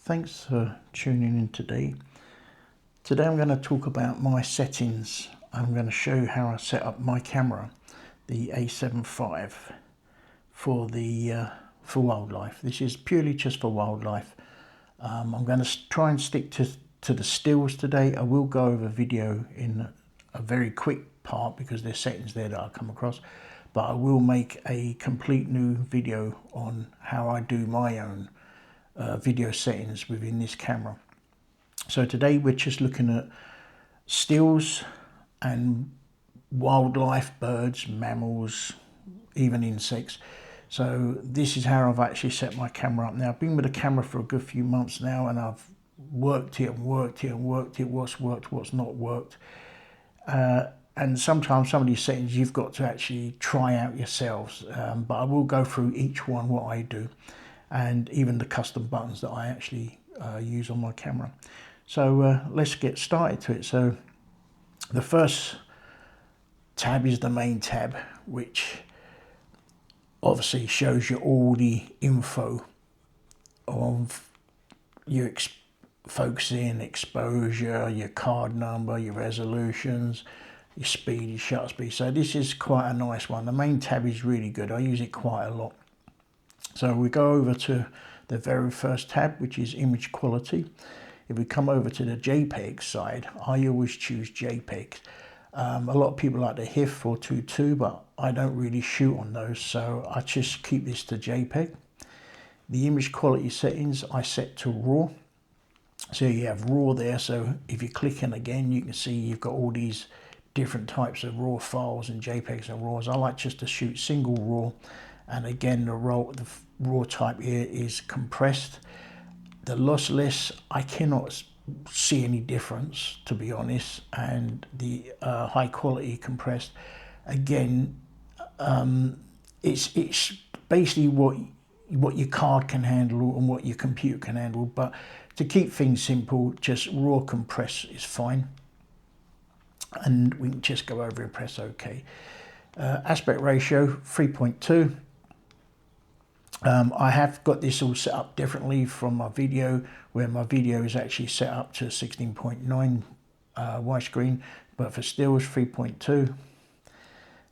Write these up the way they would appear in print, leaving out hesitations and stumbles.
Thanks for tuning in today. Today I'm going to talk about my settings. I'm going to show how I set up my camera, the A7V, for wildlife. This is purely just for wildlife. I'm going to try and stick to the stills today. I will go over video in a very quick part because there's settings there that I come across, but I will make a complete new video on how I do my own video settings within this camera. So today we're just looking at stills and wildlife, birds, mammals, even insects. So this is how I've actually set my camera up. Now I've been with the camera for a good few months now, and I've worked it and worked it and worked it, what's worked, what's not worked. And sometimes some of these settings you've got to actually try out yourselves, but I will go through each one, what I do, and even the custom buttons that I actually use on my camera. So let's get started to it. So the first tab is the main tab, which obviously shows you all the info of your focusing, exposure, your card number, your resolutions, your speed, your shutter speed. So this is quite a nice one. The main tab is really good. I use it quite a lot. So we go over to the very first tab, which is image quality. If we come over to the JPEG side, I always choose JPEG. A lot of people like the HIF 422, but I don't really shoot on those, so I just keep this to JPEG. The image quality settings I set to RAW. So you have RAW there, so if you click in again, you can see you've got all these different types of RAW files and JPEGs and RAWs. I like just to shoot single RAW. And again, the raw type here is compressed. The lossless, I cannot see any difference, to be honest. And the high quality compressed, again, it's basically what your card can handle and what your computer can handle. But to keep things simple, just raw compress is fine. And we can just go over and press OK. Aspect ratio 3.2. I have got this all set up differently from my video, where my video is actually set up to 16.9 widescreen, but for stills 3.2.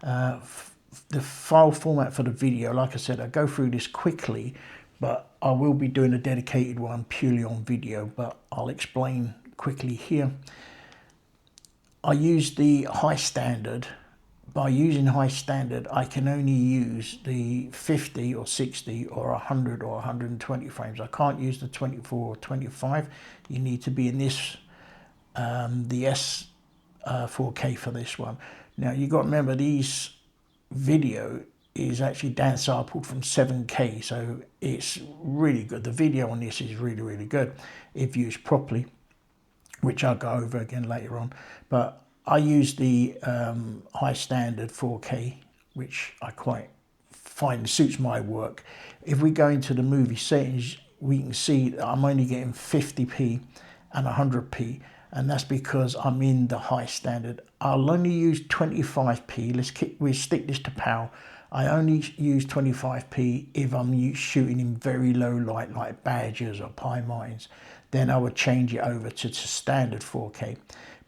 The file format for the video, like I said, I go through this quickly, but I will be doing a dedicated one purely on video, but I'll explain quickly here. I use the high standard. By using high standard, I can only use the 50 or 60 or 100 or 120 frames. I can't use the 24 or 25. You need to be in this, the S4K for this one. Now you've got to remember, these video is actually down sampled from 7K, so it's really good. The video on this is really, really good if used properly, which I'll go over again later on. But I use the high standard 4K, which I quite find suits my work. If we go into the movie settings, we can see that I'm only getting 50p and 100p, and that's because I'm in the high standard. I'll only use 25p. We stick this to PAL. I only use 25p if I'm shooting in very low light, like badgers or pie mines. Then I would change it over to standard 4K.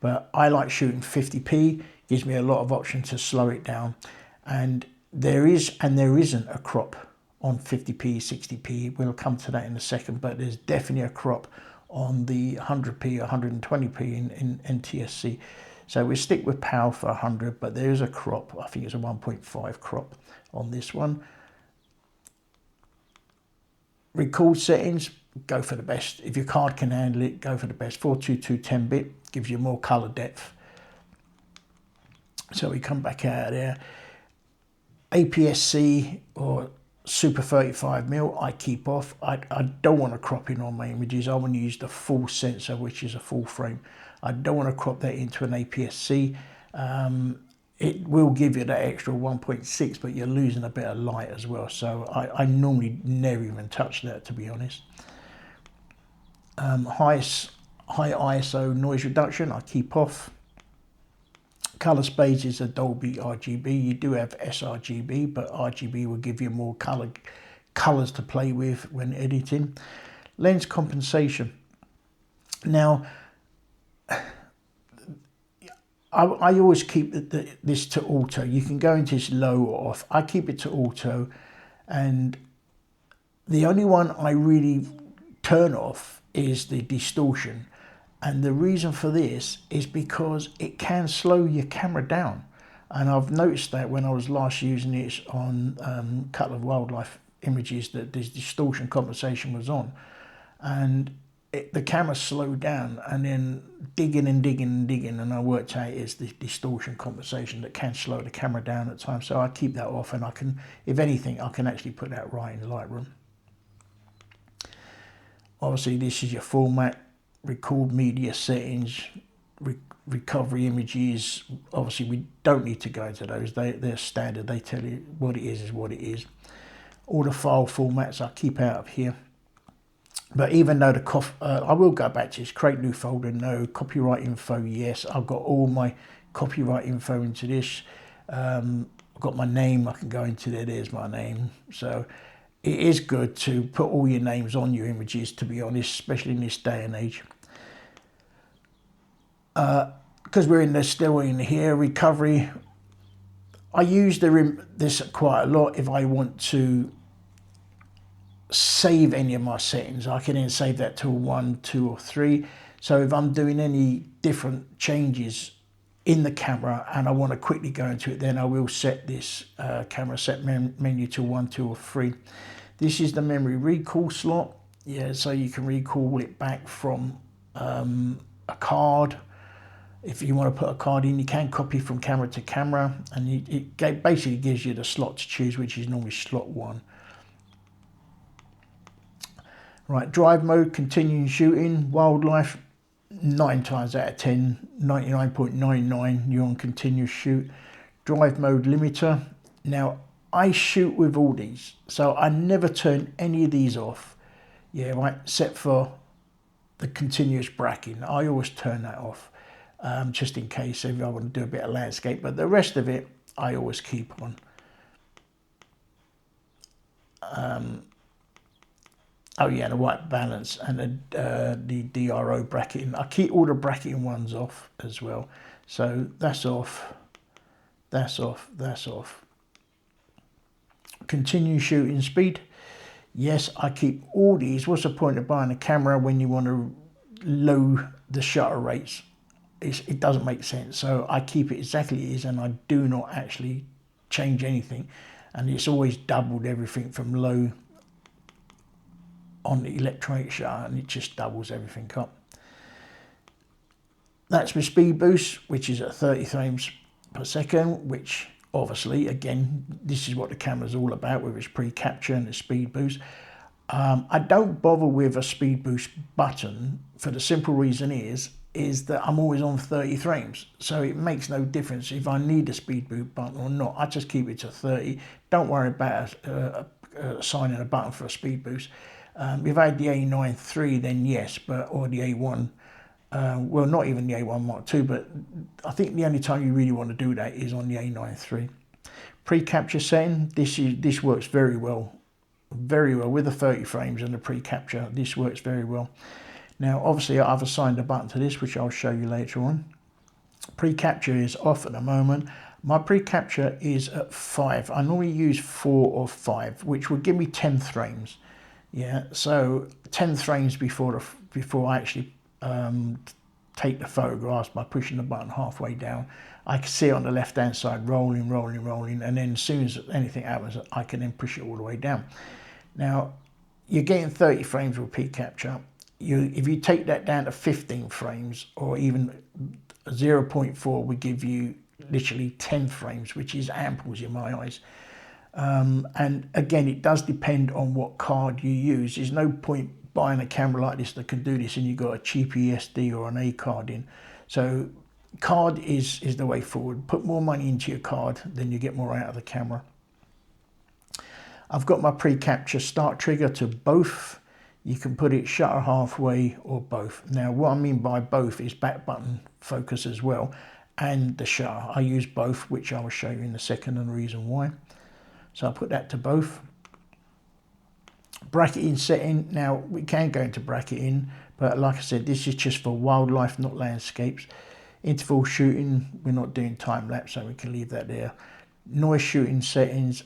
But I like shooting 50p, gives me a lot of options to slow it down. And there is and there isn't a crop on 50p, 60p. We'll come to that in a second, but there's definitely a crop on the 100p, 120p in NTSC. So we stick with PAL for 100, but there is a crop. I think it's a 1.5 crop on this one. Record settings, go for the best. If your card can handle it, go for the best. 422 10-bit gives you more color depth. So we come back out of there. APS-C or Super 35mm I keep off. I don't want to crop in on my images. I want to use the full sensor, which is a full frame. I don't want to crop that into an APS-C. It will give you that extra 1.6, but you're losing a bit of light as well. So I normally never even touch that, to be honest. High ISO noise reduction I keep off. Color space is a Dolby RGB. You do have sRGB, but RGB will give you more colors to play with when editing. Lens compensation. Now, I always keep this to auto. You can go into this low or off. I keep it to auto, and the only one I really turn off is the distortion. And the reason for this is because it can slow your camera down. And I've noticed that when I was last using it on a couple of wildlife images, that this distortion compensation was on. And the camera slowed down, and then digging and digging and digging, and I worked out it's the distortion compensation that can slow the camera down at times. So I keep that off, and I can, if anything, I can actually put that right in Lightroom. Obviously, this is your format, record media settings, recovery images. Obviously, we don't need to go into those. They're standard. They tell you what it is what it is. All the file formats I keep out of here. But even though I will go back to this, create new folder, no. Copyright info, yes. I've got all my copyright info into this. I've got my name, I can go into there, there's my name. So it is good to put all your names on your images, to be honest, especially in this day and age. Because we're still in here, recovery. I use this quite a lot if I want to save any of my settings. I can then save that to 1, 2 or 3. So if I'm doing any different changes in the camera and I want to quickly go into it, then I will set this camera set menu to 1, 2 or 3. This is the memory recall slot. Yeah, so you can recall it back from a card. If you want to put a card in, you can copy from camera to camera, and it basically gives you the slot to choose, which is normally slot 1. Right, drive mode, continuing shooting, wildlife, 9 times out of 10, 99.99, you're on continuous shoot. Drive mode limiter. Now, I shoot with all these, so I never turn any of these off. Yeah, right, except for the continuous bracketing. I always turn that off, just in case if I want to do a bit of landscape, but the rest of it, I always keep on. Oh yeah, the white balance and the DRO bracketing. I keep all the bracketing ones off as well. So that's off, that's off, that's off. Continue shooting speed. Yes, I keep all these. What's the point of buying a camera when you want to low the shutter rates? It doesn't make sense. So I keep it exactly as it is, and I do not actually change anything. And it's always doubled everything from low on the electronic shutter, and it just doubles everything up. That's my speed boost, which is at 30 frames per second, which obviously, again, this is what the camera's all about with its pre-capture and the speed boost. I don't bother with a speed boost button for the simple reason is that I'm always on 30 frames. So it makes no difference if I need a speed boost button or not. I just keep it to 30. Don't worry about assigning a button for a speed boost. If I had the A9 III, then yes, or the A1, well, not even the A1 Mark II, but I think the only time you really want to do that is on the A9 III. Pre-capture setting, this works very well with the 30 frames and the pre-capture. This works very well. Now, obviously, I've assigned a button to this, which I'll show you later on. Pre-capture is off at the moment. My pre-capture is at 5. I normally use 4 or 5, which would give me 10 frames. Yeah, so 10 frames before I actually take the photographs by pushing the button halfway down. I can see it on the left hand side rolling, rolling, rolling, and then as soon as anything happens, I can then push it all the way down. Now, you're getting 30 frames with pre-capture. If you take that down to 15 frames, or even 0.4 would give you literally 10 frames, which is ample in my eyes. And again, it does depend on what card you use. There's no point buying a camera like this that can do this and you've got a cheap ESD or an A card in. So card is the way forward. Put more money into your card, then you get more out of the camera. I've got my pre-capture start trigger to both. You can put it shutter halfway or both. Now what I mean by both is back button focus as well, and the shutter. I use both, which I will show you in a second and the reason why. So I'll put that to both. Bracketing setting, now we can go into bracketing, but like I said, this is just for wildlife, not landscapes. Interval shooting, we're not doing time lapse, so we can leave that there. Noise shooting settings,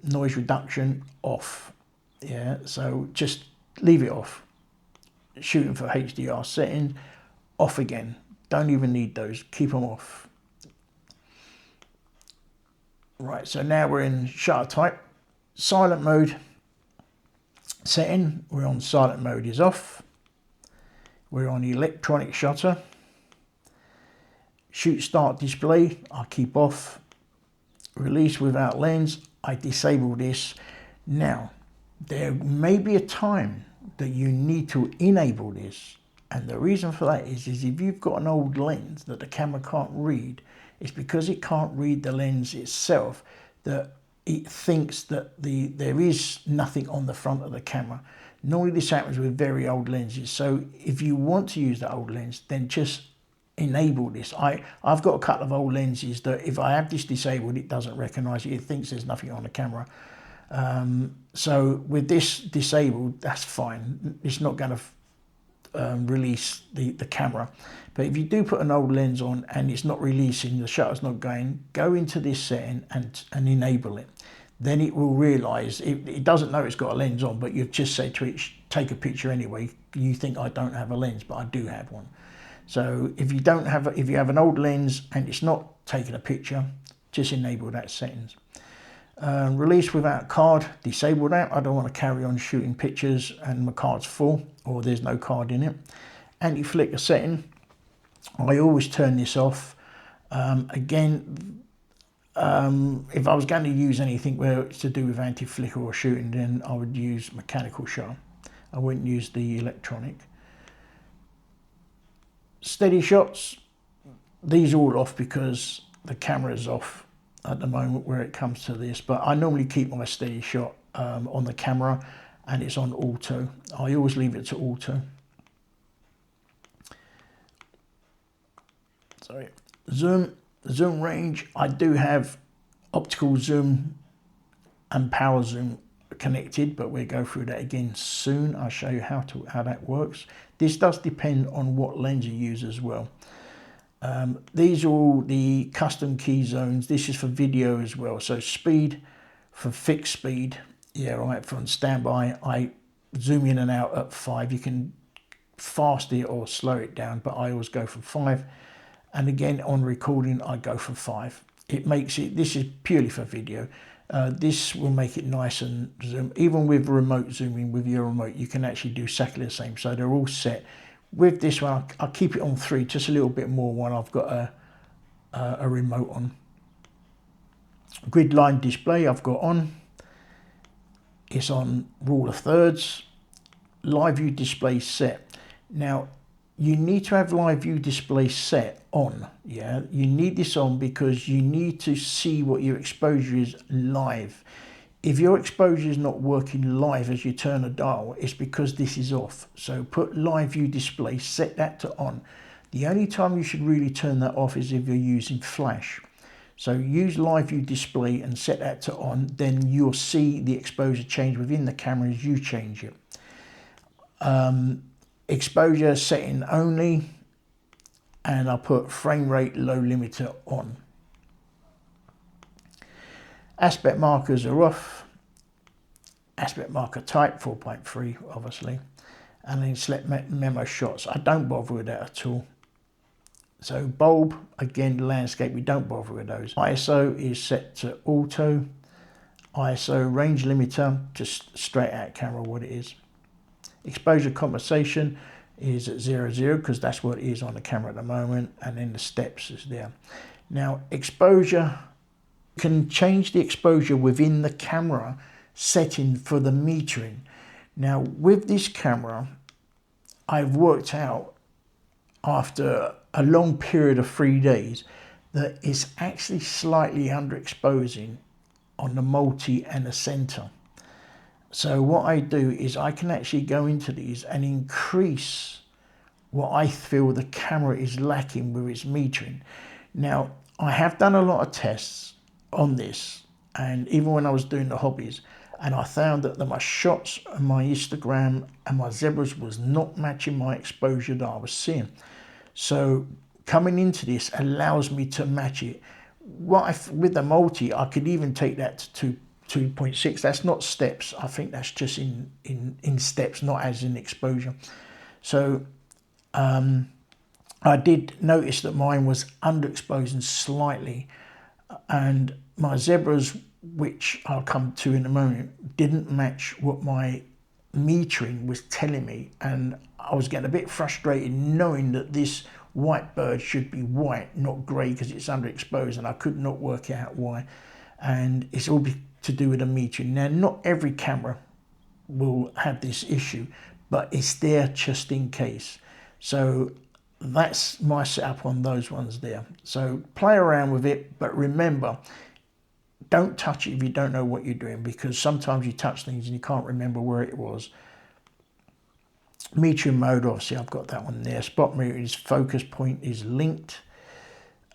noise reduction off. Yeah, so just leave it off. Shooting for HDR settings, off again. Don't even need those, keep them off. Right, so now we're in shutter type. Silent mode setting, we're on silent mode is off. We're on electronic shutter. Shoot start display, I keep off. Release without lens, I disable this. Now, there may be a time that you need to enable this. And the reason for that is if you've got an old lens that the camera can't read, it's because it can't read the lens itself that it thinks that there is nothing on the front of the camera. Normally this happens with very old lenses. So if you want to use that old lens, then just enable this. I've got a couple of old lenses that if I have this disabled, it doesn't recognize it. It thinks there's nothing on the camera. So with this disabled, that's fine. It's not going to release the camera. But if you do put an old lens on and it's not releasing, the shutter's not going, go into this setting and enable it. Then it will realize, it doesn't know it's got a lens on, but you've just said to it, take a picture anyway. You think I don't have a lens, but I do have one. So if you don't have, if you have an old lens and it's not taking a picture, just enable that settings. Release without card, disable that. I don't want to carry on shooting pictures and my card's full or there's no card in it. Anti-flicker setting, I always turn this off. Again, if I was going to use anything where it's to do with anti-flicker or shooting, then I would use mechanical shutter. I wouldn't use the electronic. Steady shots, these are all off because the camera is off at the moment where it comes to this, but I normally keep my steady shot on the camera and it's on auto. I always leave it to auto. Sorry. Zoom range, I do have optical zoom and power zoom connected, but we'll go through that again soon. I'll show you how that works. This does depend on what lens you use as well. These are all the custom key zones. This is for video as well. So speed, for fixed speed, yeah, right, from standby, I zoom in and out at 5. You can fast it or slow it down, but I always go for 5. And again, on recording, I go for 5. It makes it, this is purely for video. This will make it nice and zoom. Even with remote zooming, with your remote, you can actually do exactly the same. So they're all set. With this one, I'll keep it on 3, just a little bit more when I've got a remote on. Grid line display I've got on. It's on rule of thirds. Live view display set. Now, you need to have live view display set on. Yeah, you need this on because you need to see what your exposure is live. If your exposure is not working live as you turn a dial, it's because this is off. So put live view display, set that to on. The only time you should really turn that off is if you're using flash. So use live view display and set that to on, then you'll see the exposure change within the camera as you change it. Exposure setting only, and I'll put frame rate low limiter on. Aspect markers are off. Aspect marker type 4.3 obviously, and then select memo shots. I don't bother with that at all. So bulb, again, landscape, we don't bother with those. ISO is set to auto. ISO range limiter, just straight out camera what it is. Exposure compensation is at 0, because that's what it is on the camera at the moment, and then the steps is there. Now exposure, can change the exposure within the camera setting for the metering. Now with this camera, I've worked out after a long period of 3 days that it's actually slightly underexposing on the multi and the center. So what I do is I can actually go into these and increase what I feel the camera is lacking with its metering. Now, I have done a lot of tests on this, and even when I was doing the hobbies, and I found that my shots and my Instagram and my zebras was not matching my exposure that I was seeing. So coming into this allows me to match it. With the multi, I could even take that to 2.6. That's not steps. I think that's just in steps, not as in exposure. So I did notice that mine was underexposing slightly, and my zebras, which I'll come to in a moment, didn't match what my metering was telling me, and I was getting a bit frustrated knowing that this white bird should be white, not grey, because it's underexposed, and I could not work out why. And it's all to do with the metering. Now, not every camera will have this issue, but it's there just in case. So that's my setup on those ones there. So play around with it, but remember, don't touch it if you don't know what you're doing, because sometimes you touch things and you can't remember where it was. Metering mode, obviously I've got that one there. Spot meter is focus point is linked.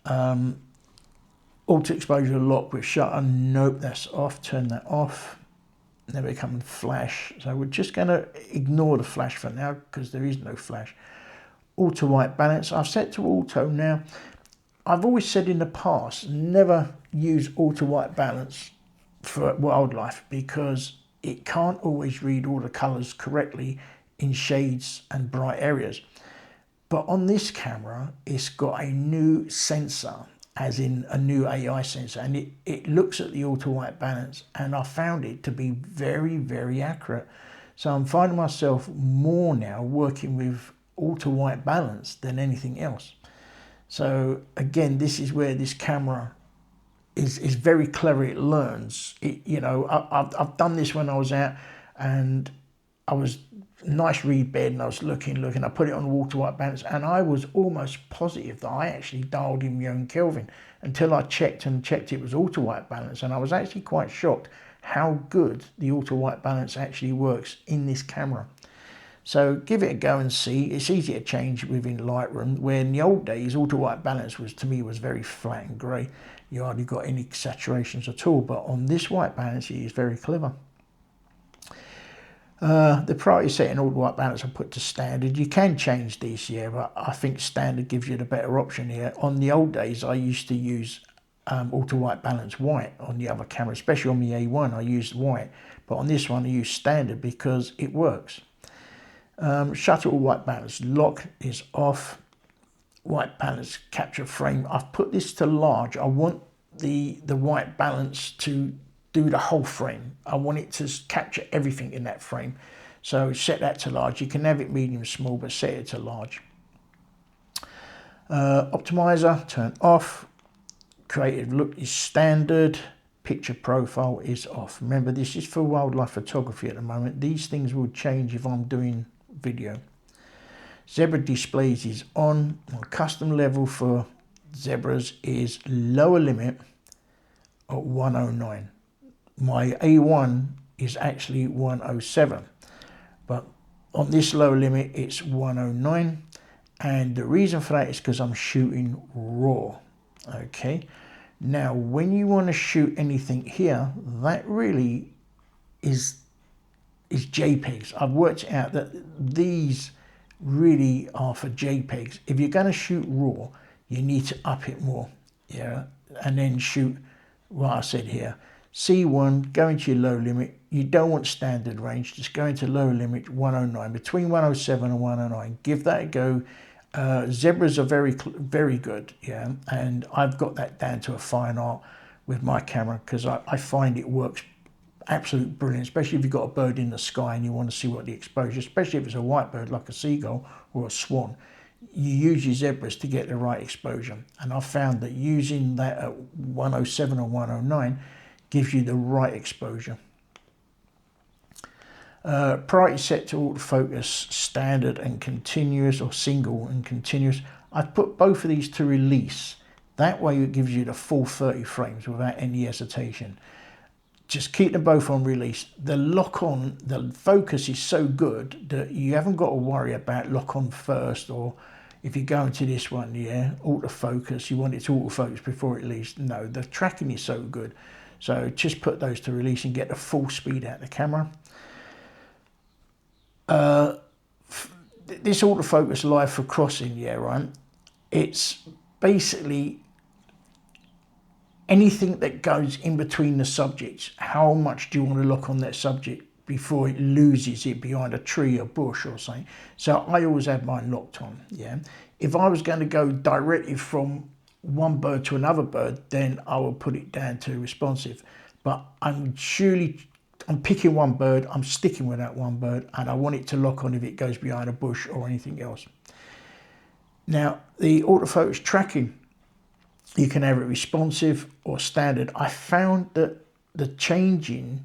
Auto exposure lock with shutter, nope, that's off. Turn that off. Now we come flash. So we're just going to ignore the flash for now because there is no flash. Auto white balance, I've set to auto now. I've always said in the past, never use auto white balance for wildlife because it can't always read all the colors correctly in shades and bright areas. But on this camera, it's got a new sensor, as in a new AI sensor, and it looks at the auto white balance, and I found it to be very, very accurate. So I'm finding myself more now working with auto white balance than anything else. So again, this is where this camera is very clever. It learns. I've done this when I was out and I was nice reed bed and I was looking. I put it on auto white balance and I was almost positive that I actually dialed in my own Kelvin until I checked it was auto white balance, and I was actually quite shocked how good the auto white balance actually works in this camera. So give it a go and see. It's easy to change within Lightroom, where in the old days auto white balance was very flat and grey. You hardly got any saturations at all, but on this white balance it is very clever. The priority setting auto white balance I put to standard. You can change these here, but I think standard gives you the better option here. On the old days I used to use auto white balance white on the other camera, especially on the A1 I used white, but on this one I use standard because it works. Shutter or white balance lock is off. White balance capture frame, I've put this to large. I want the white balance to do the whole frame. I want it to capture everything in that frame. So set that to large. You can have it medium small, but set it to large. Optimizer, turn off. Creative look is standard. Picture profile is off. Remember, this is for wildlife photography at the moment. These things will change if I'm doing video. Zebra displays is on. My custom level for zebras is lower limit at 109. My A1 is actually 107, but on this lower limit it's 109, and the reason for that is because I'm shooting raw. Okay, now when you want to shoot anything here, that really is JPEGs. I've worked out that these really are for JPEGs. If you're going to shoot raw, you need to up it more, yeah, and then shoot what I said here. C1, go into your low limit. You don't want standard range, just go into low limit 109, between 107 and 109. Give that a go. Zebras are very good, yeah, and I've got that down to a fine art with my camera because I find it works absolute brilliant, especially if you've got a bird in the sky and you want to see what the exposure, especially if it's a white bird like a seagull or a swan. You use your zebras to get the right exposure, and I found that using that at 107 or 109 gives you the right exposure. Priority set to autofocus, standard and continuous, or single and continuous. I've put both of these to release. That way it gives you the full 30 frames without any hesitation. Just keep them both on release. The lock on, the focus is so good that you haven't got to worry about lock on first, or if you go into this one, yeah, autofocus, you want it to autofocus before it leaves. No, the tracking is so good. So just put those to release and get the full speed out of the camera. This autofocus live for crossing, yeah, right? It's basically anything that goes in between the subjects. How much do you want to look on that subject before it loses it behind a tree or bush or something? So I always have mine locked on, yeah. If I was going to go directly from one bird to another bird, then I will put it down to responsive. But I'm picking one bird, I'm sticking with that one bird, and I want it to lock on if it goes behind a bush or anything else. Now, the autofocus tracking, you can have it responsive or standard. I found that the changing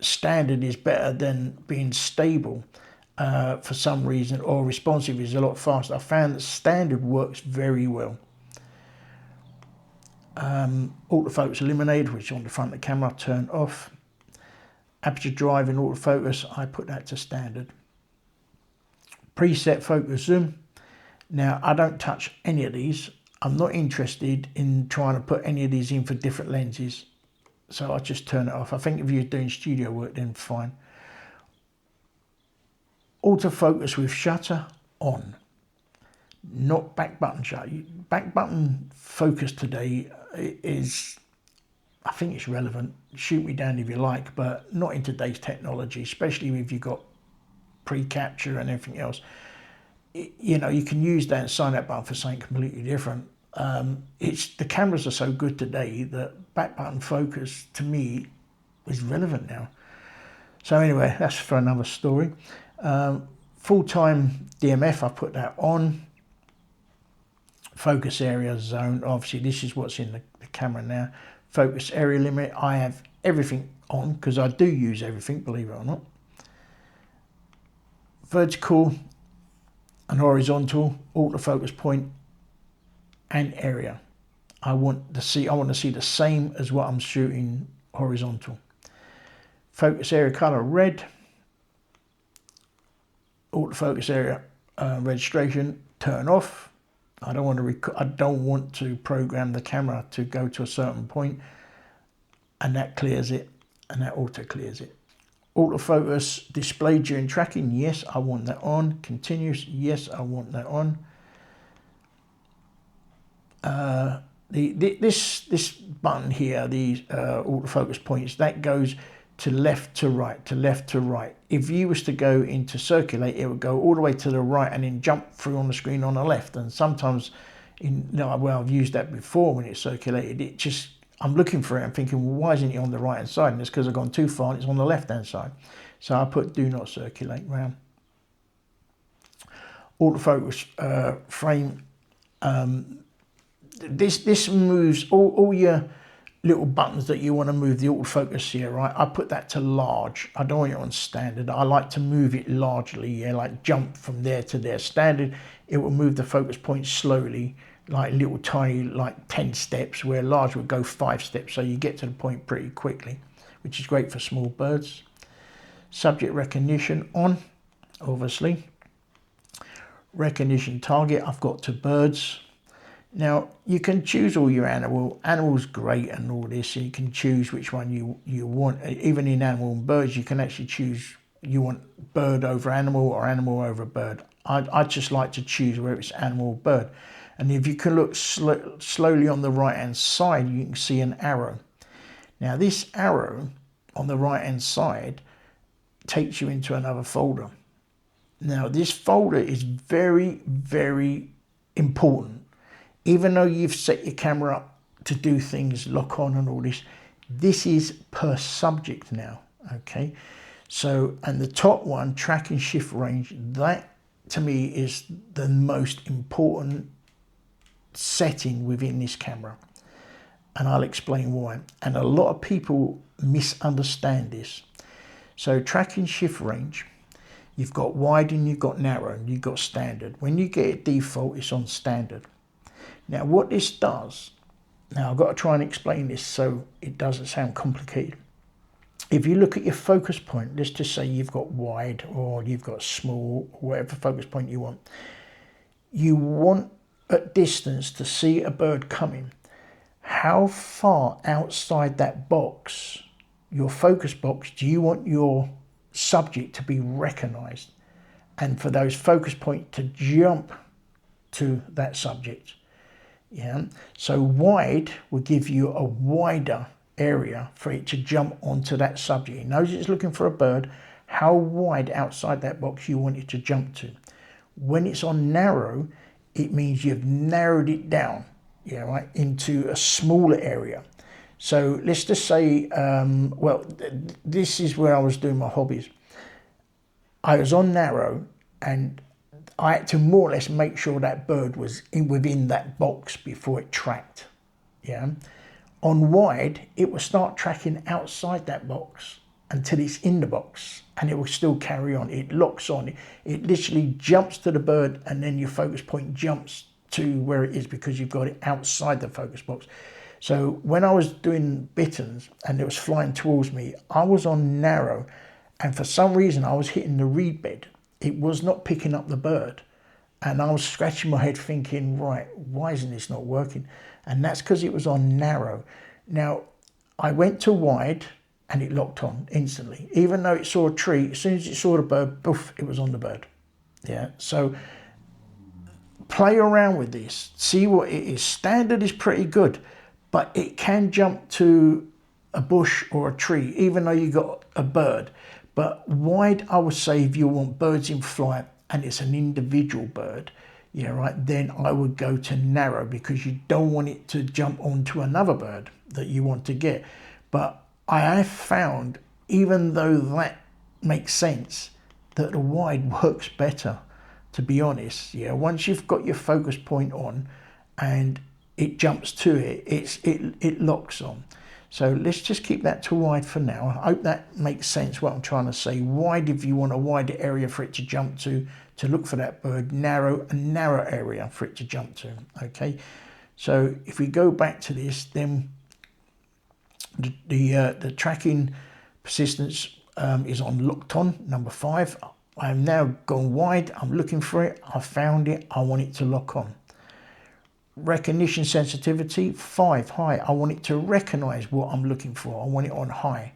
standard is better than being stable for some reason, or responsive is a lot faster. I found that standard works very well. Autofocus eliminated, which is on the front of the camera, turned off. Aperture drive in autofocus, I put that to standard. Preset focus zoom. Now, I don't touch any of these. I'm not interested in trying to put any of these in for different lenses. So I just turn it off. I think if you're doing studio work, then fine. Autofocus with shutter on. Not back button shutter. Back button focus today is, I think it's relevant. Shoot me down if you like, but not in today's technology, especially if you've got pre-capture and everything else. You know, you can use that sign out button for something completely different. The cameras are so good today that back button focus to me is relevant now. So anyway, that's for another story. Full-time DMF, I put that on. Focus area zone, obviously this is what's in the camera now. Focus area limit, I have everything on because I do use everything, believe it or not. Vertical and horizontal, autofocus point and area. I want to see the same as what I'm shooting horizontal. Focus area color red. Autofocus area registration turn off. I don't want to program the camera to go to a certain point, and that clears it, and that auto clears it. Autofocus display during tracking, yes, I want that on. Continuous, yes, I want that on. This button here, the autofocus points, that goes to left to right, to left to right. If you was to go into circulate, it would go all the way to the right and then jump through on the screen on the left. And sometimes, I've used that before when it's circulated. I'm looking for it and thinking, well, why isn't it on the right hand side? And it's because I've gone too far and it's on the left hand side. So I put do not circulate round. Autofocus frame. This moves all your little buttons that you want to move the autofocus here, right? I put that to large. I don't want it on standard. I like to move it largely, yeah, like jump from there to there. Standard, it will move the focus point slowly, like little tiny, like 10 steps, where large would go 5 steps. So you get to the point pretty quickly, which is great for small birds. Subject recognition on, obviously. Recognition target, I've got to birds. Now, you can choose all your animals great and all this, and you can choose which one you want. Even in animal and birds, you can actually choose, you want bird over animal or animal over bird. I just like to choose whether it's animal or bird. And if you can look slowly on the right hand side, you can see an arrow. Now, this arrow on the right hand side takes you into another folder. Now, this folder is very, very important. Even though you've set your camera up to do things, lock on and all this, this is per subject now, okay? So, and the top one, track and shift range, that to me is the most important setting within this camera. And I'll explain why. And a lot of people misunderstand this. So track and shift range, you've got wide and you've got narrow and you've got standard. When you get it default, it's on standard. Now what this does, now I've got to try and explain this so it doesn't sound complicated. If you look at your focus point, let's just say you've got wide or you've got small, or whatever focus point you want at distance to see a bird coming. how far outside that box, your focus box, do you want your subject to be recognized, and for those focus points to jump to that subject? Yeah, so wide will give you a wider area for it to jump onto that subject. It knows it's looking for a bird, how wide outside that box you want it to jump to. When it's on narrow, it means you've narrowed it down, yeah, right, into a smaller area. So let's just say, well, this is where I was doing my hobbies. I was on narrow, and I had to more or less make sure that bird was within that box before it tracked. Yeah. On wide, it will start tracking outside that box until it's in the box, and it will still carry on. It locks on. It literally jumps to the bird, and then your focus point jumps to where it is because you've got it outside the focus box. So when I was doing bitterns and it was flying towards me, I was on narrow, and for some reason I was hitting the reed bed. It was not picking up the bird, and I was scratching my head thinking, right, why isn't this not working? And that's because it was on narrow. Now, I went to wide and it locked on instantly. Even though it saw a tree, as soon as it saw the bird, poof, it was on the bird. Yeah, so play around with this. See what it is. Standard is pretty good, but it can jump to a bush or a tree, even though you got a bird. But wide, I would say, if you want birds in flight and it's an individual bird, yeah, right, then I would go to narrow, because you don't want it to jump onto another bird that you want to get. But I have found, even though that makes sense, that the wide works better, to be honest. Yeah, once you've got your focus point on and it jumps to it, it locks on. So let's just keep that to wide for now. I hope that makes sense what I'm trying to say. Wide if you want a wider area for it to jump to look for that bird. Narrow, a narrow area for it to jump to. Okay, so if we go back to this, then the tracking persistence is on locked on, number 5. I have now gone wide. I'm looking for it. I found it. I want it to lock on. Recognition sensitivity 5, high. I want it to recognize what I'm looking for. I want it on high.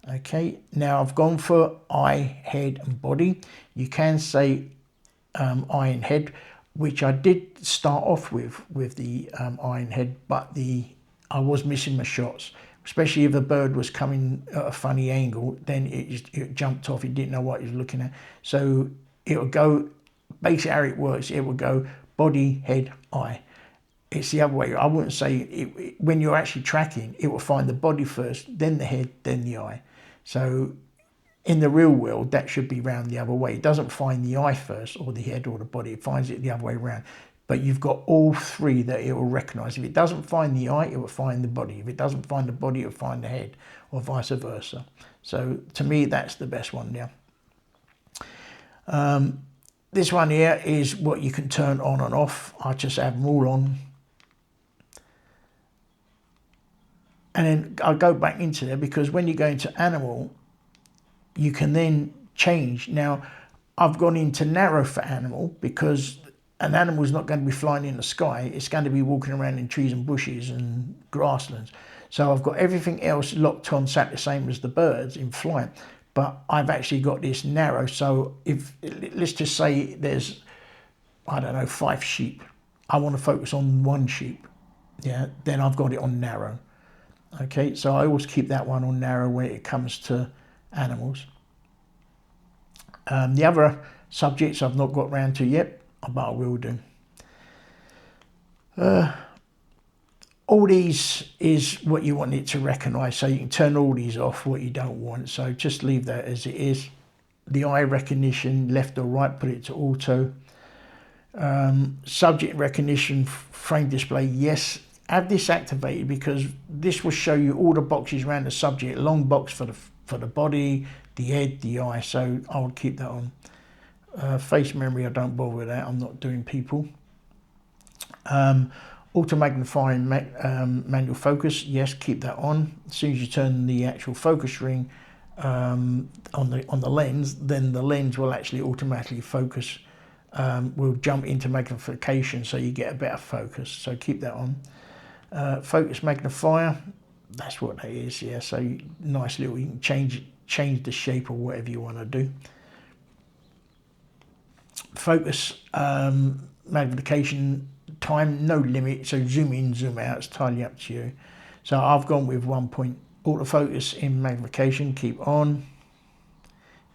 Okay, now I've gone for eye, head and body. You can say eye and head, which I did start off with the eye and head, but I was missing my shots, especially if the bird was coming at a funny angle. Then it jumped off. It didn't know what it was looking at. So it would go, basically how it works, it would go body, head, eye. It's the other way. I wouldn't say when you're actually tracking, it will find the body first, then the head, then the eye. So in the real world, that should be round the other way. It doesn't find the eye first or the head or the body. It finds it the other way around. But you've got all three that it will recognize. If it doesn't find the eye, it will find the body. If it doesn't find the body, it will find the head, or vice versa. So to me, that's the best one now. This one here is what you can turn on and off. I just have them all on. And then I'll go back into there, because when you go into animal, you can then change. Now, I've gone into narrow for animal, because an animal is not going to be flying in the sky. It's going to be walking around in trees and bushes and grasslands. So I've got everything else locked on, sat the same as the birds in flight. But I've actually got this narrow. So if, let's just say there's, I don't know, 5 sheep. I want to focus on 1 sheep. Yeah, then I've got it on narrow. Okay, so I always keep that one on narrow when it comes to animals. The other subjects I've not got round to yet, but I will do. All these is what you want it to recognise, so you can turn all these off, what you don't want. So just leave that as it is. The eye recognition, left or right, put it to auto. Subject recognition, frame display, yes. Have this activated, because this will show you all the boxes around the subject. Long box for the body, the head, the eye. So I would keep that on. Face memory, I don't bother with that. I'm not doing people. Auto magnifying manual focus, yes, keep that on. As soon as you turn the actual focus ring on the lens, then the lens will actually automatically focus. Will jump into magnification, so you get a better focus. So keep that on. Focus magnifier, that's what that is, yeah. So nice little, you can change the shape or whatever you want to do. Focus magnification time, no limit, so zoom in, zoom out, it's entirely up to you. So I've gone with 1 point. Autofocus in magnification, keep on.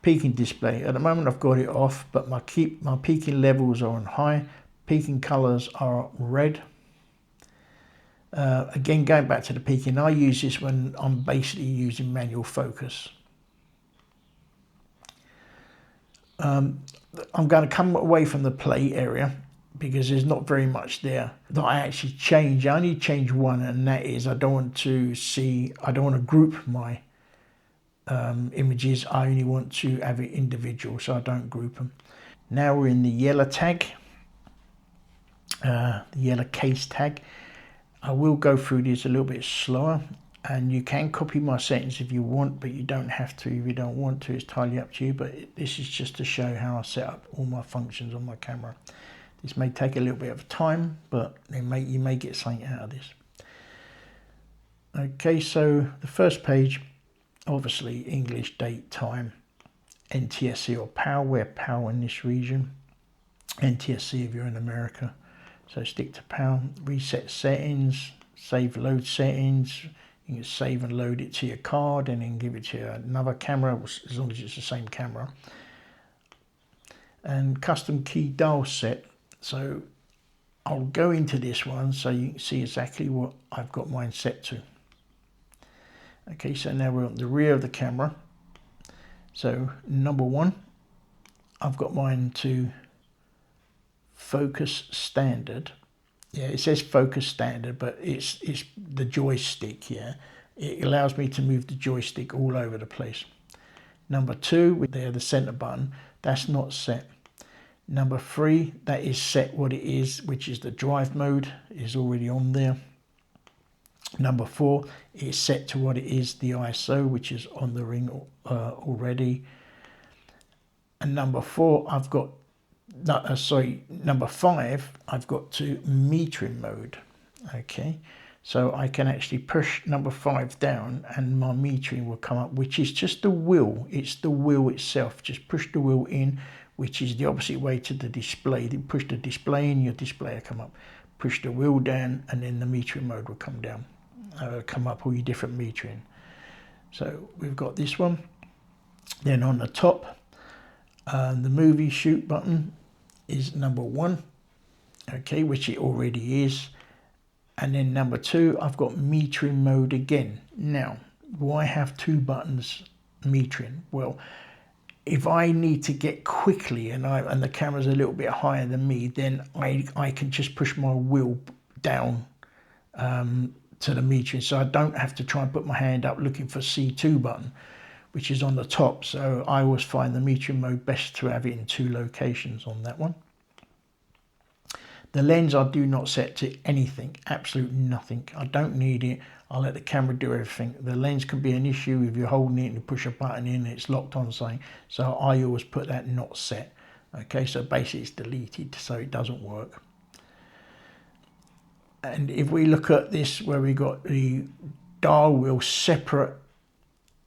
Peaking display, at the moment I've got it off, but my peaking levels are on high. Peaking colors are red. Again, going back to the peaking, I use this when I'm basically using manual focus. I'm going to come away from the play area because there's not very much there that I actually change. I only change one, and that is I don't want to group my images. I only want to have it individual, so I don't group them. Now we're in the yellow tag, the yellow case tag. I will go through these a little bit slower, and you can copy my settings if you want, but you don't have to if you don't want to. It's entirely up to you, but this is just to show how I set up all my functions on my camera. This may take a little bit of time, but you may get something out of this. Okay, so the first page, obviously English, date, time, NTSC or PAL, we're PAL in this region, NTSC if you're in America. So stick to PAL, reset settings, save load settings. You can save and load it to your card and then give it to another camera, as long as it's the same camera. And custom key dial set. So I'll go into this one so you can see exactly what I've got mine set to. Okay, so now we're on the rear of the camera. So number one, I've got mine to focus standard. Yeah, it says focus standard, but it's the joystick, yeah. It allows me to move the joystick all over the place. Number two, with there the center button, that's not set. Number three, that is set what it is, which is the drive mode, is already on there. Number four is set to what it is, the ISO, which is on the ring already. And number four, I've got number five, I've got to metering mode. Okay, so I can actually push number five down and my metering will come up, which is just the wheel. It's the wheel itself. Just push the wheel in, which is the opposite way to the display. Then push the display in, your display will come up. Push the wheel down, and then the metering mode will come down. Come up all your different metering. So we've got this one. Then on the top, the movie shoot button is number one, okay, which it already is. And then number two, I've got metering mode again. Now, why have two buttons metering? Well, if I need to get quickly and the camera's a little bit higher than me, then I can just push my wheel down to the metering, so I don't have to try and put my hand up looking for C2 button, which is on the top. So I always find the metering mode best to have it in two locations on that one. The lens I do not set to anything, absolutely nothing. I don't need it. I'll let the camera do everything. The lens can be an issue if you're holding it and you push a button in and it's locked on something. So I always put that not set. Okay, so basically it's deleted, so it doesn't work. And if we look at this where we got the dial wheel separate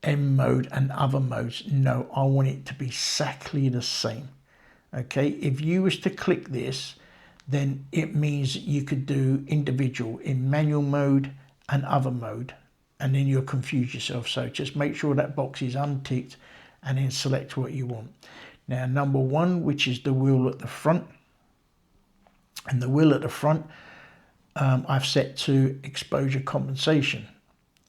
M mode and other modes, no, I want it to be exactly the same. Okay, if you was to click this, then it means you could do individual in manual mode and other mode, and then you'll confuse yourself. So just make sure that box is unticked and then select what you want. Now number one, which is the wheel at the front, and the wheel at the front I've set to exposure compensation.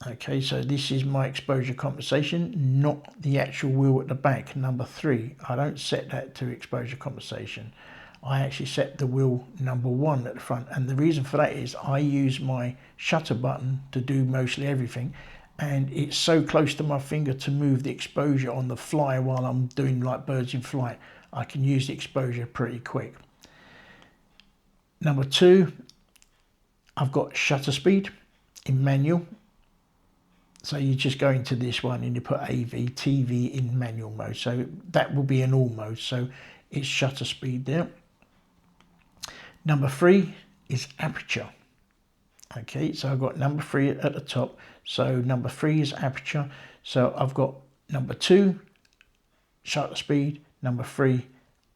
Okay, so this is my exposure compensation, not the actual wheel at the back. Number three, I don't set that to exposure compensation. I actually set the wheel number one at the front, and the reason for that is I use my shutter button to do mostly everything, and it's so close to my finger to move the exposure on the fly while I'm doing like birds in flight. I can use the exposure pretty quick. Number two, I've got shutter speed in manual. So you just go into this one and you put AV, TV in manual mode. So that will be in all modes. So it's shutter speed there. Number three is aperture. Okay, so I've got number 3 at the top. So number 3 is aperture. So I've got number 2, shutter speed, number 3,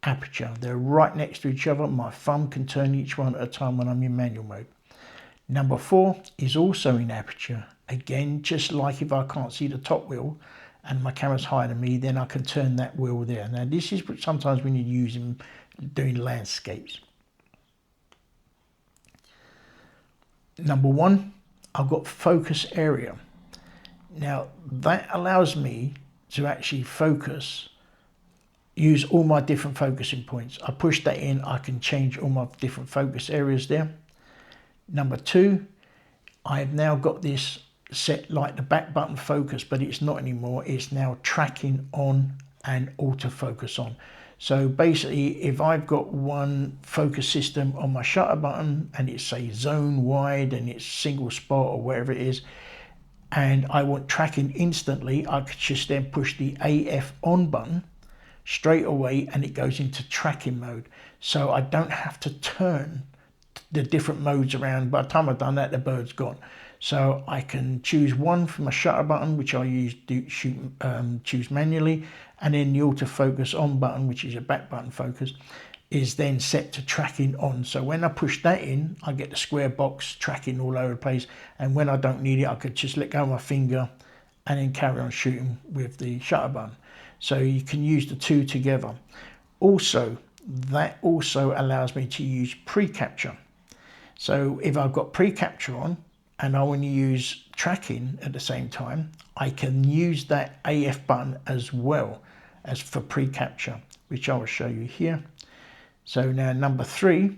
aperture. They're right next to each other. My thumb can turn each one at a time when I'm in manual mode. Number 4 is also in aperture. Again, just like if I can't see the top wheel and my camera's higher than me, then I can turn that wheel there. Now this is sometimes when you're using doing landscapes. Number 1, I've got focus area. Now that allows me to actually focus, use all my different focusing points. I push that in, I can change all my different focus areas there. Number 2, I've now got this set like the back button focus, but it's not anymore. It's now tracking on and autofocus on. So basically, if I've got one focus system on my shutter button and it's say zone wide and it's single spot or wherever it is, and I want tracking instantly, I could just then push the AF on button straight away and it goes into tracking mode. So I don't have to turn the different modes around. By the time I've done that, the bird's gone. So I can choose one from my shutter button, which I choose manually, and then the autofocus on button, which is a back button focus, is then set to tracking on. So when I push that in, I get the square box tracking all over the place, and when I don't need it, I could just let go of my finger and then carry on shooting with the shutter button. So you can use the two together. Also, that also allows me to use pre-capture. So if I've got pre-capture on and I want to use tracking at the same time, I can use that AF button as well as for pre-capture, which I will show you here. So now number 3,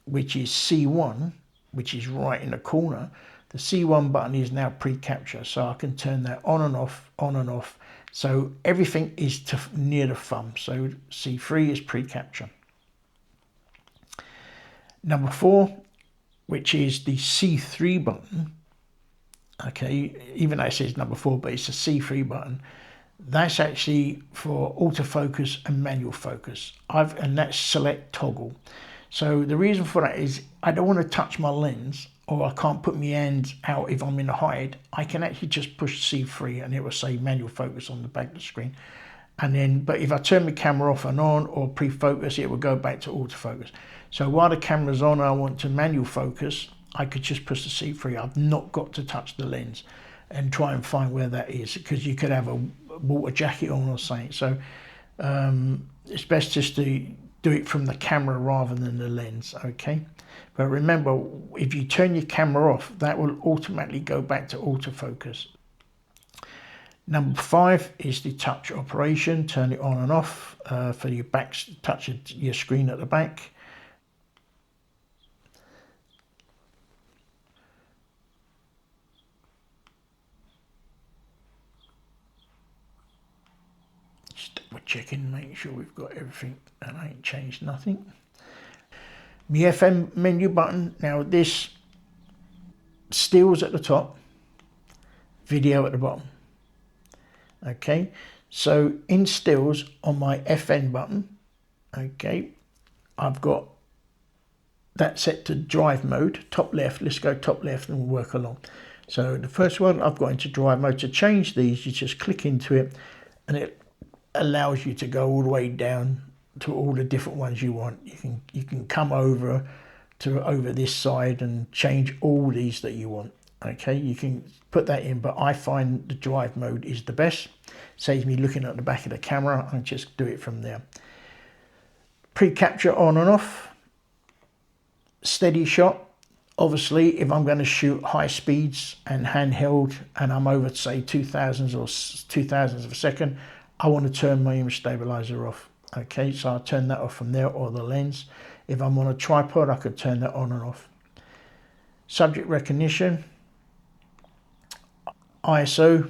which is C1, which is right in the corner, the C1 button is now pre-capture. So I can turn that on and off, on and off. So everything is near the thumb. So C3 is pre-capture. Number 4, which is the C3 button. Okay, even though it says number 4, but it's a C3 button. That's actually for autofocus and manual focus. And that's select toggle. So the reason for that is I don't want to touch my lens, or I can't put my hands out if I'm in a hide. I can actually just push C3 and it will say manual focus on the back of the screen. And then, but if I turn the camera off and on or pre-focus, it will go back to autofocus. So while the camera's on and I want to manual focus, I could just push the C3. I've not got to touch the lens and try and find where that is, because you could have a water jacket on or something. So it's best just to do it from the camera rather than the lens, okay? But remember, if you turn your camera off, that will automatically go back to autofocus. Number 5 is the touch operation. Turn it on and off for your back, touch your screen at the back. Just double checking, make sure we've got everything and I ain't changed nothing. My FM menu button, now this stills at the top, video at the bottom. Okay, so in stills on my FN button, okay, I've got that set to drive mode, top left. Let's go top left and we'll work along. So the first one I've got into drive mode. To change these, you just click into it and it allows you to go all the way down to all the different ones you want. You can come over this side and change all these that you want. Okay, you can put that in, but I find the drive mode is the best. Saves me looking at the back of the camera and just do it from there. Pre-capture on and off. Steady shot. Obviously, if I'm going to shoot high speeds and handheld and I'm over, say, 2000s or 2000s of a second, I want to turn my image stabilizer off. Okay, so I'll turn that off from there, or the lens. If I'm on a tripod, I could turn that on and off. Subject recognition. ISO,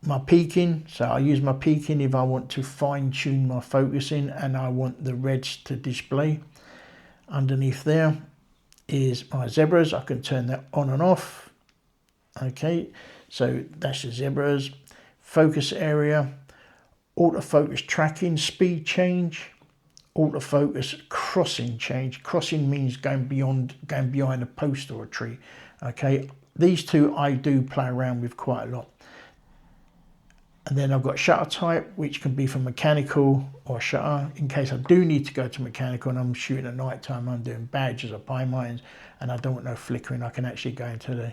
my peaking, so I use my peaking if I want to fine tune my focusing and I want the reds to display. Underneath there is my zebras. I can turn that on and off. Okay, so that's the zebras. Focus area, autofocus tracking, speed change, autofocus crossing change. Crossing means going behind a post or a tree. Okay, these two I do play around with quite a lot. And then I've got shutter type, which can be for mechanical or shutter. In case I do need to go to mechanical and I'm shooting at night time, I'm doing badges or pie mines, and I don't want no flickering, I can actually go into the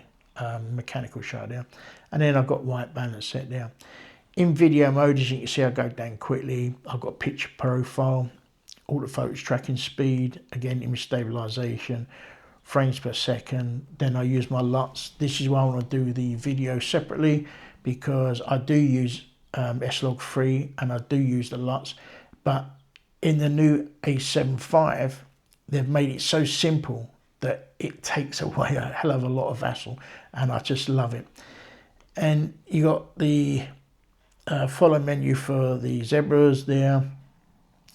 mechanical shutter there. And then I've got white balance set there. In video mode, as you can see, I go down quickly. I've got picture profile, autofocus tracking speed, again image stabilization, frames per second. Then I use my LUTs. This is why I want to do the video separately, because I do use S-Log3 and I do use the LUTs. But in the new A7V, they've made it so simple that it takes away a hell of a lot of hassle, and I just love it. And you got the follow menu for the zebras there.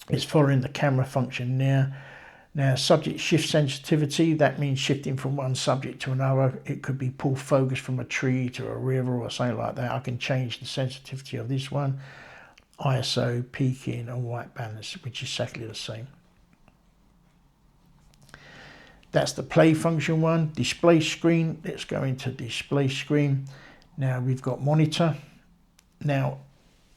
It's following the camera function there. Now, subject shift sensitivity, that means shifting from one subject to another. It could be pull focus from a tree to a river or something like that. I can change the sensitivity of this one. ISO, peaking and white balance, which is exactly the same. That's the play function one. Display screen, let's go into display screen. Now we've got monitor. Now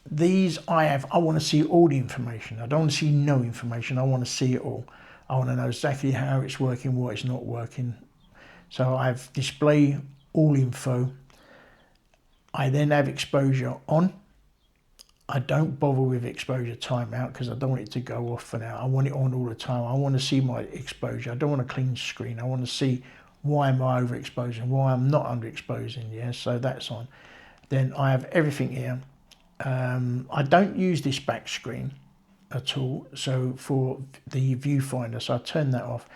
these I want to see all the information. I don't want to see no information. I want to see it all. I want to know exactly how it's working, what it's not working. So I have display all info. I then have exposure on. I don't bother with exposure timeout because I don't want it to go off for now. I want it on all the time. I want to see my exposure. I don't want a clean screen. I want to see why am I overexposing, why I'm not underexposing. Yeah, so that's on. Then I have everything here. I don't use this back screen at all, so for the viewfinder, so I turn that off,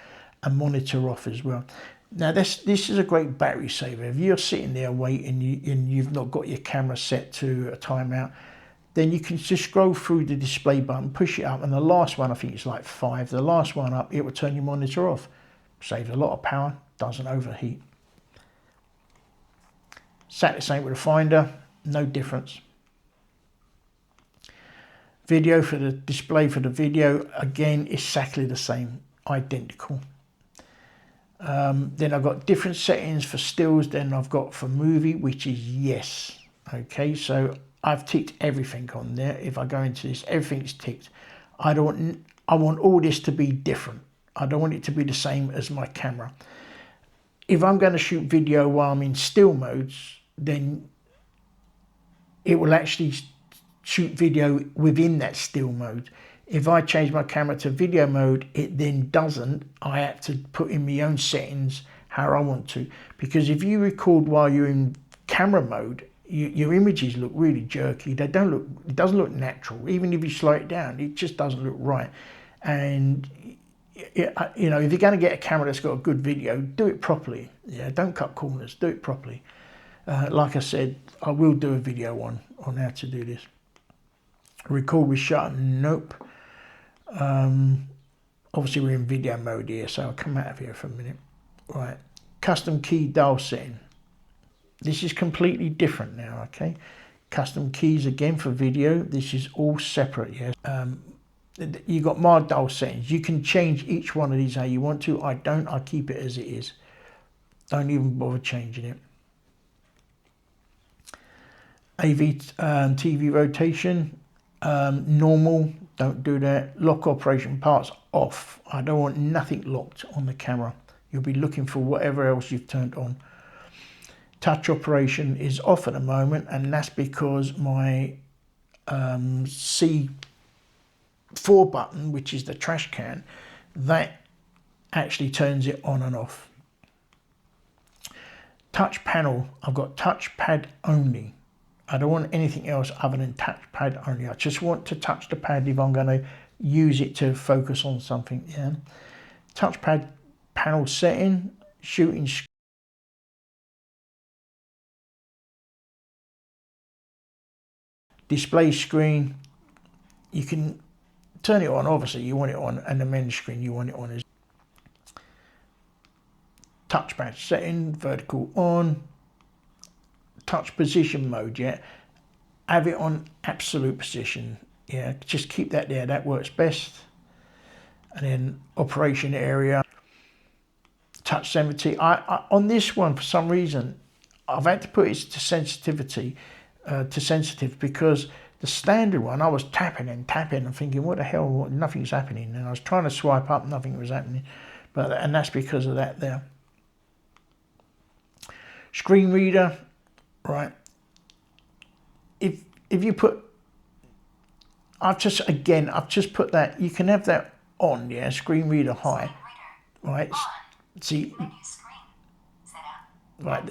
and monitor off as well. Now this is a great battery saver. If you're sitting there waiting and you've not got your camera set to a timeout, then you can just scroll through the display button, push it up, and the last one, I think it's like 5, the last one up, it will turn your monitor off. Saves a lot of power, doesn't overheat. Exactly the same with the finder, no difference. Video for the display for the video, again, exactly the same, identical. Then I've got different settings for stills than I've got for movie, which is yes. Okay, so I've ticked everything on there. If I go into this, everything's ticked. I want all this to be different. I don't want it to be the same as my camera. If I'm going to shoot video while I'm in still modes, then it will actually shoot video within that still mode. If I change my camera to video mode, it then doesn't. I have to put in my own settings how I want to, because if you record while you're in camera mode, your images look really jerky. They don't look, it doesn't look natural. Even if you slow it down, it just doesn't look right. And you know, if you're going to get a camera that's got a good video, do it properly. Yeah, don't cut corners, do it properly. Like I said, I will do a video on how to do this. Record with shutter, nope. Obviously we're in video mode here, so I'll come out of here for a minute. Right, custom key dial setting. This is completely different now, okay? Custom keys again for video. This is all separate, yes. You got my dial settings. You can change each one of these how you want to. I don't, I keep it as it is. Don't even bother changing it. AV TV rotation, normal, don't do that. Lock operation parts off. I don't want nothing locked on the camera. You'll be looking for whatever else you've turned on. Touch operation is off at the moment, and that's because my C4 button, which is the trash can, that actually turns it on and off. Touch panel, I've got touchpad only. I don't want anything else other than touchpad only. I just want to touch the pad if I'm going to use it to focus on something. Yeah. Touchpad panel setting, shooting screen. Display screen, you can turn it on, obviously you want it on, and the men's screen you want it on. Touchpad setting, vertical on. Touch position mode, yeah, have it on absolute position, yeah, just keep that there, that works best. and then operation area, touch sensitivity. I on this one, for some reason, I've had to put it to sensitivity, to sensitive, because the standard one, I was tapping and tapping and thinking, what the hell, nothing's happening. And I was trying to swipe up, nothing was happening. And that's because of that there. Screen reader, right? If you put, I've just put that, you can have that on, yeah, screen reader high, right? See, right.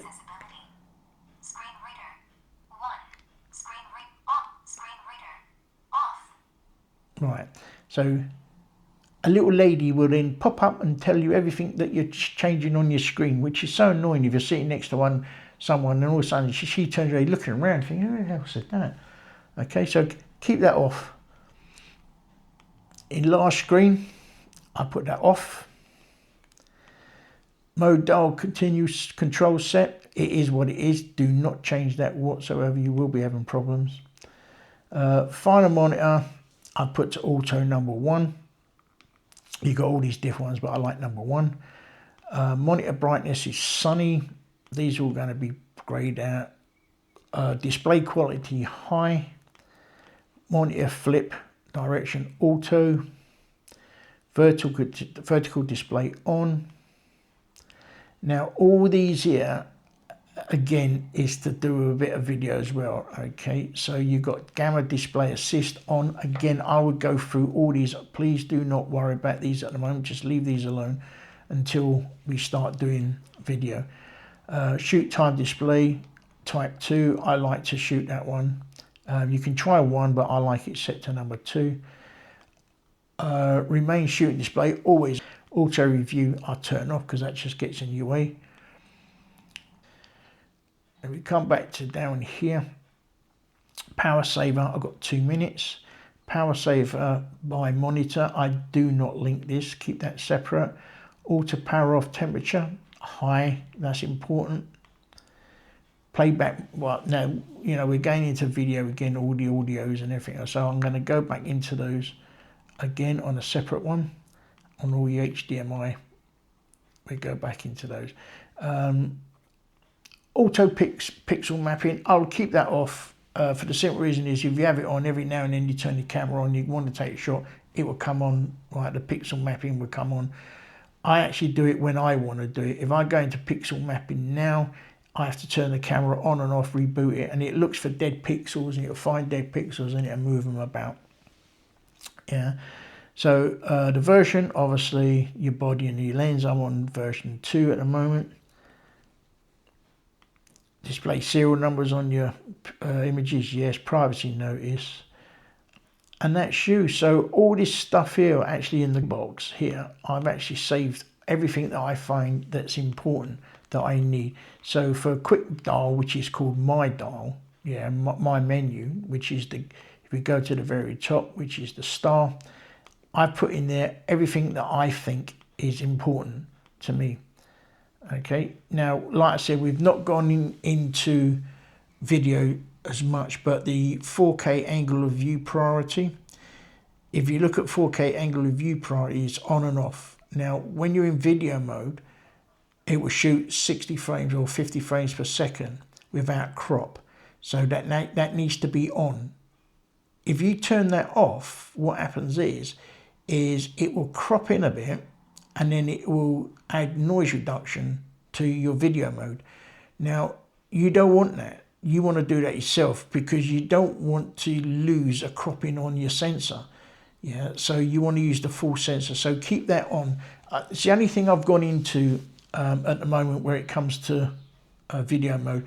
Right, so a little lady will then pop up and tell you everything that you're changing on your screen, which is so annoying if you're sitting next to someone and all of a sudden she turns around looking around thinking, who the hell said that? Okay, so keep that off. Enlarge screen, I put that off. Mode dial continuous control set, it is what it is. Do not change that whatsoever, you will be having problems. Final monitor, I put to auto number 1. You got all these different ones, but I like number 1. Monitor brightness is sunny. These are all going to be grayed out. Display quality high. Monitor flip direction auto. Vertical display on. Now all these here, again, is to do a bit of video as well. Okay, so you got gamma display assist on. Again, I would go through all these. Please do not worry about these at the moment, just leave these alone until we start doing video. Shoot time display type 2, I like to shoot that one. You can try 1, but I like it set to number 2. Remain shooting display, always. Auto review I turn off because that just gets in your way. And we come back to down here, power saver, I've got 2 minutes. Power saver by monitor, I do not link this, keep that separate. Auto power off temperature, high, that's important. Playback, well, now, you know, we're going into video again, all the audios and everything, so I'm going to go back into those again on a separate one. On all your HDMI, we go back into those. Auto pixel mapping, I'll keep that off for the simple reason is if you have it on every now and then you turn the camera on, you want to take a shot, it will come on, right, the pixel mapping will come on. I actually do it when I want to do it. If I go into pixel mapping now, I have to turn the camera on and off, reboot it, and it looks for dead pixels and it'll find dead pixels and it'll move them about. Yeah. So the version, obviously your body and your lens, I'm on version 2 at the moment. Display serial numbers on your images, yes. Privacy notice. And that's you. So all this stuff here, actually in the box here, I've actually saved everything that I find that's important, that I need. So for a quick dial, which is called my dial, yeah, my menu, which is the, if we go to the very top, which is the star, I've put in there everything that I think is important to me. Okay, now, like I said, we've not gone into video as much, but the 4K angle of view priority, if you look at 4K angle of view priority, it's on and off. Now, when you're in video mode, it will shoot 60 frames or 50 frames per second without crop. So that needs to be on. If you turn that off, what happens is it will crop in a bit and then it will add noise reduction to your video mode. Now, you don't want that. You want to do that yourself because you don't want to lose a cropping on your sensor. Yeah, so you want to use the full sensor. So keep that on. It's the only thing I've gone into at the moment where it comes to video mode,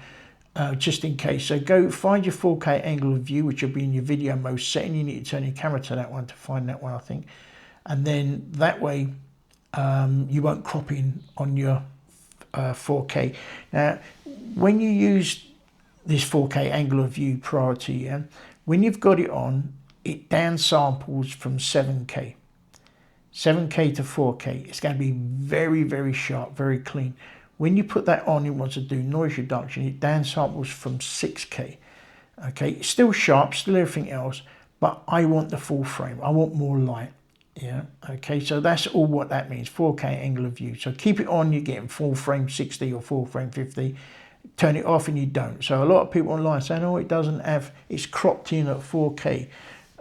just in case. So go find your 4K angle of view, which will be in your video mode setting. You need to turn your camera to that one to find that one, I think. And then that way you won't crop in on your 4K. Now, when you use this 4K angle of view priority, yeah, when you've got it on, it downsamples from 7K. 7K to 4K. It's going to be very, very sharp, very clean. When you put that on, it wants to do noise reduction. It downsamples from 6K. Okay, it's still sharp, still everything else, but I want the full frame. I want more light. Yeah, okay, so that's all what that means, 4K angle of view. So keep it on, you're getting full frame 60 or full frame 50. Turn it off and you don't. So a lot of people online saying, oh, it doesn't have, it's cropped in at 4K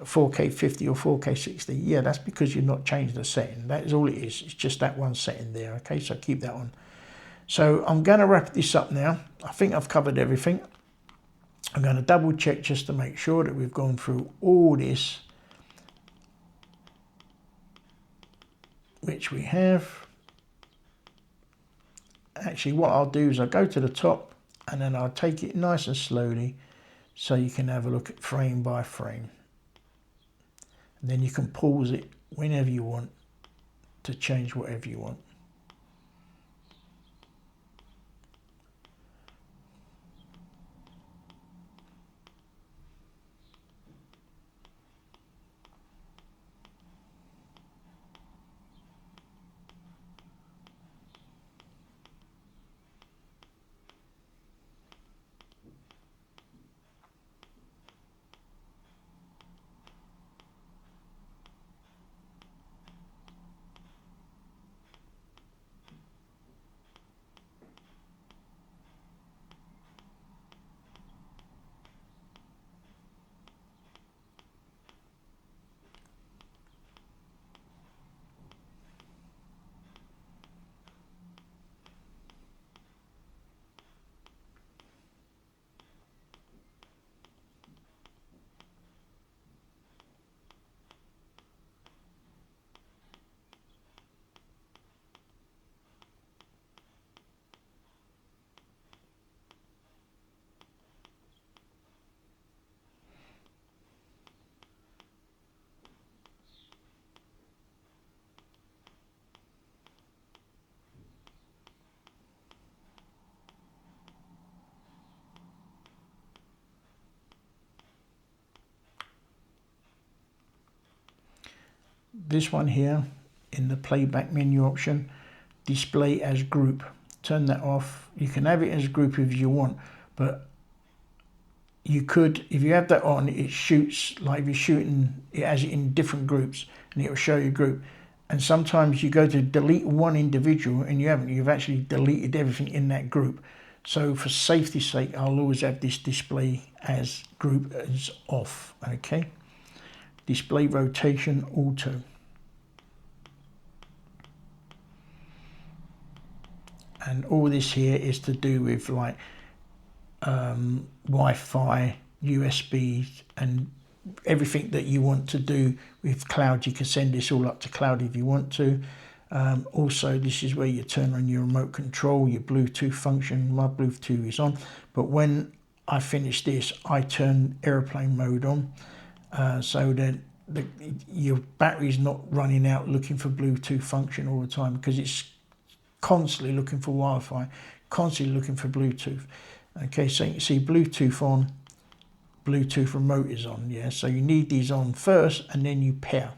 50 or 4K 60. Yeah, that's because you've not changed the setting. That is all it is. It's just that one setting there, okay? So keep that on. So I'm going to wrap this up now. I think I've covered everything. I'm going to double check just to make sure that we've gone through all this, which we have. Actually, what I'll do is I'll go to the top and then I'll take it nice and slowly so you can have a look at frame by frame. And then you can pause it whenever you want to change whatever you want. This one here in the playback menu option, display as group. Turn that off. You can have it as group if you want, but you could, if you have that on, it shoots, like if you're shooting, it has it in different groups and it will show you group. And sometimes you go to delete one individual and you haven't, you've actually deleted everything in that group. So for safety's sake, I'll always have this display as group as off, okay? Display rotation auto. And all this here is to do with like Wi-Fi, USB, and everything that you want to do with cloud. You can send this all up to cloud if you want to. Also, this is where you turn on your remote control, your Bluetooth function. My Bluetooth is on, but when I finish this, I turn airplane mode on, so that your battery's not running out looking for Bluetooth function all the time, because it's constantly looking for Wi-Fi, constantly looking for Bluetooth. Okay, so you can see Bluetooth on, Bluetooth remote is on, yeah, so you need these on first and then you pair.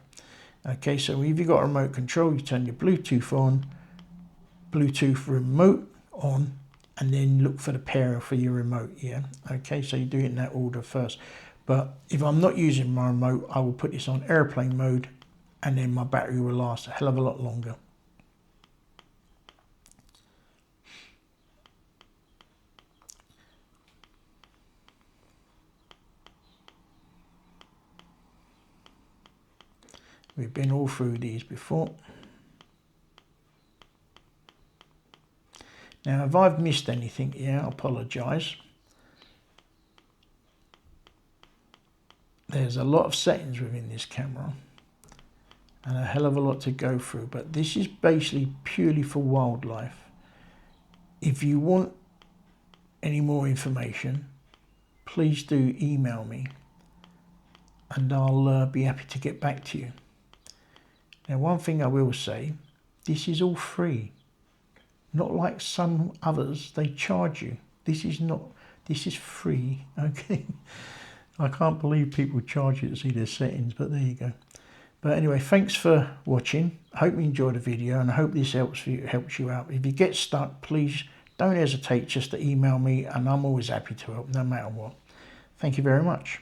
Okay, so if you've got a remote control, you turn your Bluetooth on, Bluetooth remote on, and then look for the pair for your remote, yeah. Okay, so you do it in that order first. But if I'm not using my remote, I will put this on airplane mode and then my battery will last a hell of a lot longer. We've been all through these before. Now, if I've missed anything here, I apologise. There's a lot of settings within this camera and a hell of a lot to go through, but this is basically purely for wildlife. If you want any more information, please do email me and I'll be happy to get back to you. Now, one thing I will say, this is all free. Not like some others, they charge you. This is not, this is free, okay? I can't believe people charge you to see their settings, but there you go. But anyway, thanks for watching. I hope you enjoyed the video and I hope this helps you out. If you get stuck, please don't hesitate just to email me and I'm always happy to help no matter what. Thank you very much.